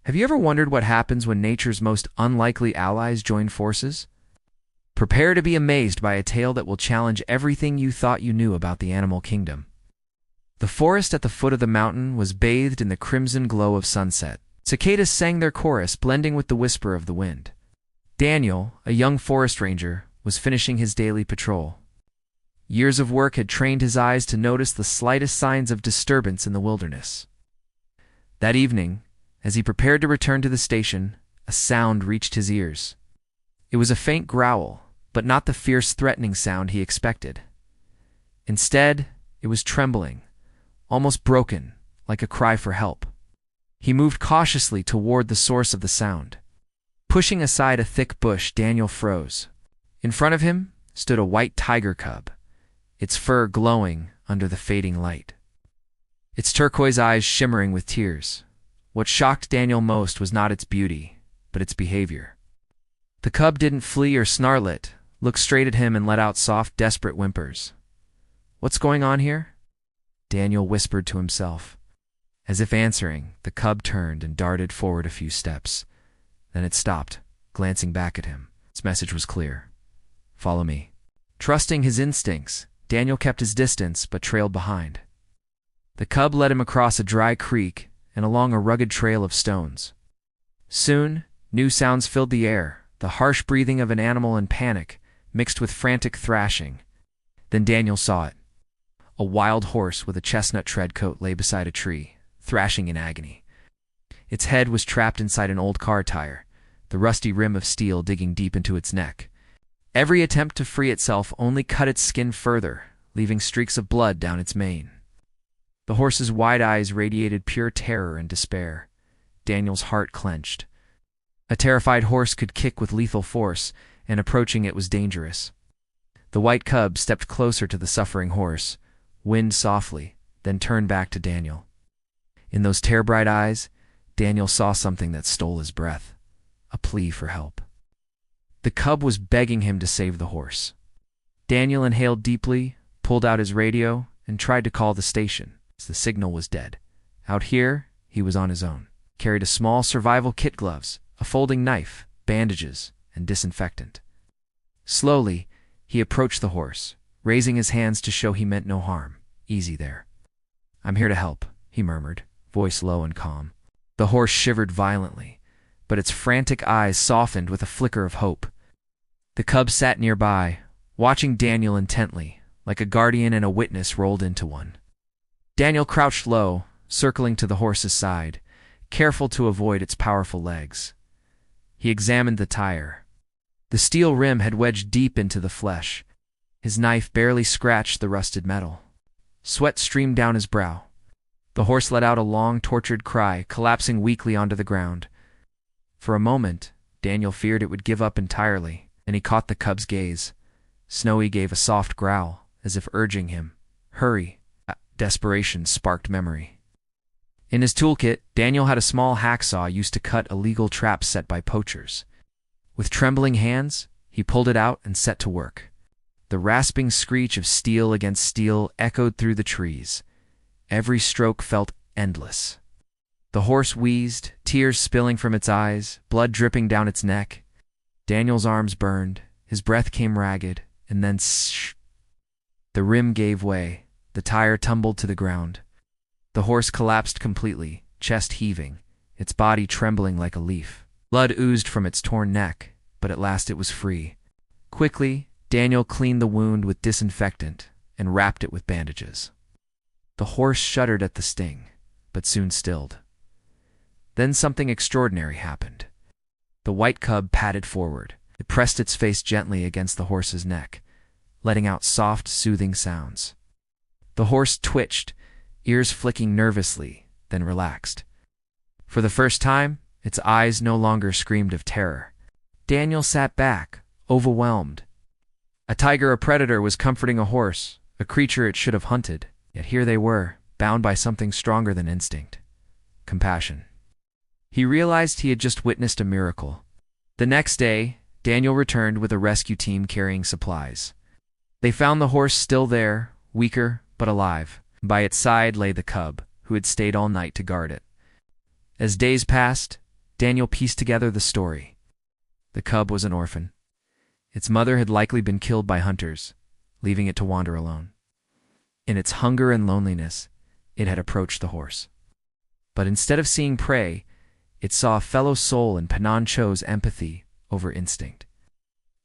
Have you ever wondered what happens when nature's most unlikely allies join forces? Prepare to be amazed by a tale that will challenge everything you thought you knew about the animal kingdom. The forest at the foot of the mountain was bathed in the crimson glow of sunset. Cicadas sang their chorus, blending with the whisper of the wind. Daniel, a young forest ranger, was finishing his daily patrol. Years of work had trained his eyes to notice the slightest signs of disturbance in the wilderness. That evening, as he prepared to return to the station, a sound reached his ears. It was a faint growl, but not the fierce, threatening sound he expected. Instead, it was trembling, almost broken, like a cry for help. He moved cautiously toward the source of the sound. Pushing aside a thick bush, Daniel froze. In front of him stood a white tiger cub, its fur glowing under the fading light, its turquoise eyes shimmering with tears. What shocked Daniel most was not its beauty, but its behavior. The cub didn't flee or snarl. It looked straight at him and let out soft, desperate whimpers. "What's going on here?" Daniel whispered to himself. As if answering, the cub turned and darted forward a few steps. Then it stopped, glancing back at him. Its message was clear. "Follow me." Trusting his instincts, Daniel kept his distance but trailed behind. The cub led him across a dry creek and along a rugged trail of stones. Soon, new sounds filled the air, the harsh breathing of an animal in panic, mixed with frantic thrashing. Then Daniel saw it. A wild horse with a chestnut tread coat lay beside a tree, thrashing in agony. Its head was trapped inside an old car tire, the rusty rim of steel digging deep into its neck. Every attempt to free itself only cut its skin further, leaving streaks of blood down its mane. The horse's wide eyes radiated pure terror and despair. Daniel's heart clenched. A terrified horse could kick with lethal force, and approaching it was dangerous. The white cub stepped closer to the suffering horse, whined softly, then turned back to Daniel. In those tear-bright eyes, Daniel saw something that stole his breath, a plea for help. The cub was begging him to save the horse. Daniel inhaled deeply, pulled out his radio, and tried to call the station. The signal was dead. Out here, he was on his own. Carried a small survival kit: gloves, a folding knife, bandages, and disinfectant. Slowly, he approached the horse, raising his hands to show he meant no harm. "Easy there. I'm here to help," he murmured, voice low and calm. The horse shivered violently, but its frantic eyes softened with a flicker of hope. The cub sat nearby, watching Daniel intently, like a guardian and a witness rolled into one. Daniel crouched low, circling to the horse's side, careful to avoid its powerful legs. He examined the tire. The steel rim had wedged deep into the flesh. His knife barely scratched the rusted metal. Sweat streamed down his brow. The horse let out a long, tortured cry, collapsing weakly onto the ground. For a moment, Daniel feared it would give up entirely, and he caught the cub's gaze. Snowy gave a soft growl, as if urging him, "Hurry." Desperation sparked memory. In his toolkit, Daniel had a small hacksaw used to cut illegal traps set by poachers. With trembling hands, he pulled it out and set to work. The rasping screech of steel against steel echoed through the trees. Every stroke felt endless. The horse wheezed, tears spilling from its eyes, blood dripping down its neck. Daniel's arms burned, his breath came ragged, and then shh. The rim gave way. The tire tumbled to the ground. The horse collapsed completely, chest heaving, its body trembling like a leaf. Blood oozed from its torn neck, but at last it was free. Quickly, Daniel cleaned the wound with disinfectant and wrapped it with bandages. The horse shuddered at the sting, but soon stilled. Then something extraordinary happened. The white cub padded forward. It pressed its face gently against the horse's neck, letting out soft, soothing sounds. The horse twitched, ears flicking nervously, then relaxed. For the first time, its eyes no longer screamed of terror. Daniel sat back, overwhelmed. A tiger, a predator, was comforting a horse, a creature it should have hunted. Yet here they were, bound by something stronger than instinct: compassion. He realized he had just witnessed a miracle. The next day, Daniel returned with a rescue team carrying supplies. They found the horse still there, weaker but alive. By its side lay the cub, who had stayed all night to guard it. As days passed, Daniel pieced together the story. The cub was an orphan. Its mother had likely been killed by hunters, leaving it to wander alone. In its hunger and loneliness, it had approached the horse. But instead of seeing prey, it saw a fellow soul and Panan chose empathy over instinct.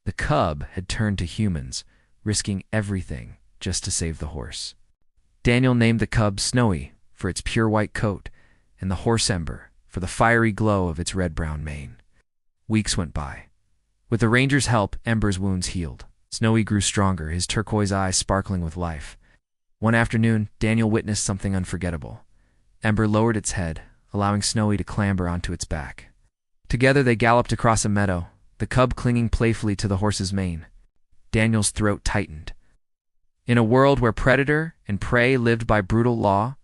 The cub had turned to humans, risking everything just to save the horse. Daniel named the cub Snowy for its pure white coat and the horse Ember for the fiery glow of its red-brown mane. Weeks went by. With the ranger's help, Ember's wounds healed. Snowy grew stronger, his turquoise eyes sparkling with life. One afternoon, Daniel witnessed something unforgettable. Ember lowered its head, allowing Snowy to clamber onto its back. Together they galloped across a meadow, the cub clinging playfully to the horse's mane. Daniel's throat tightened. In a world where predator and prey lived by brutal law,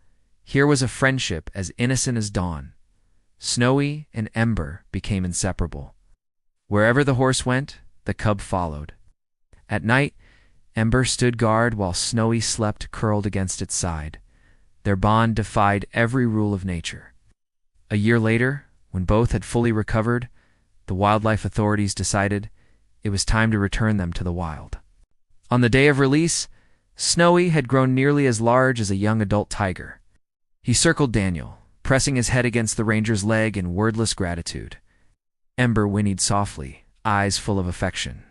here was a friendship as innocent as dawn. Snowy and Ember became inseparable. Wherever the horse went, the cub followed. At night, Ember stood guard while Snowy slept curled against its side. Their bond defied every rule of nature. A year later, when both had fully recovered, the wildlife authorities decided it was time to return them to the wild. On the day of release, Snowy had grown nearly as large as a young adult tiger. He circled Daniel, pressing his head against the ranger's leg in wordless gratitude. Ember whinnied softly, eyes full of affection.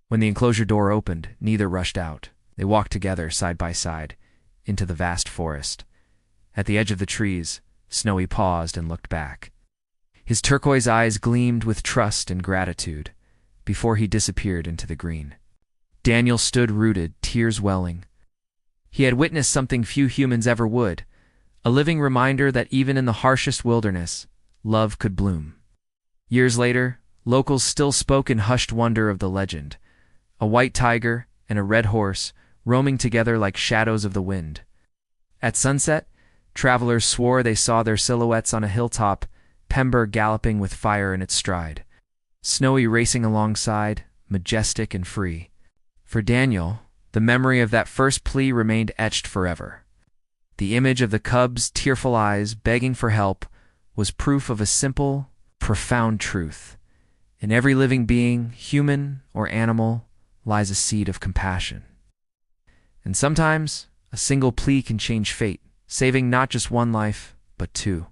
When the enclosure door opened, neither rushed out. They walked together, side by side, into the vast forest. At the edge of the trees, Snowy paused and looked back. His turquoise eyes gleamed with trust and gratitude before he disappeared into the green. Daniel stood rooted, tears welling. He had witnessed something few humans ever would, a living reminder that even in the harshest wilderness, love could bloom. Years later, locals still spoke in hushed wonder of the legend, a white tiger and a red horse roaming together like shadows of the wind. At sunset, travelers swore they saw their silhouettes on a hilltop, Ember galloping with fire in its stride, Snowy racing alongside, majestic and free. For Daniel, the memory of that first plea remained etched forever. The image of the cub's tearful eyes begging for help was proof of a simple, profound truth. In every living being, human or animal, lies a seed of compassion. And sometimes, a single plea can change fate, saving not just one life, but two.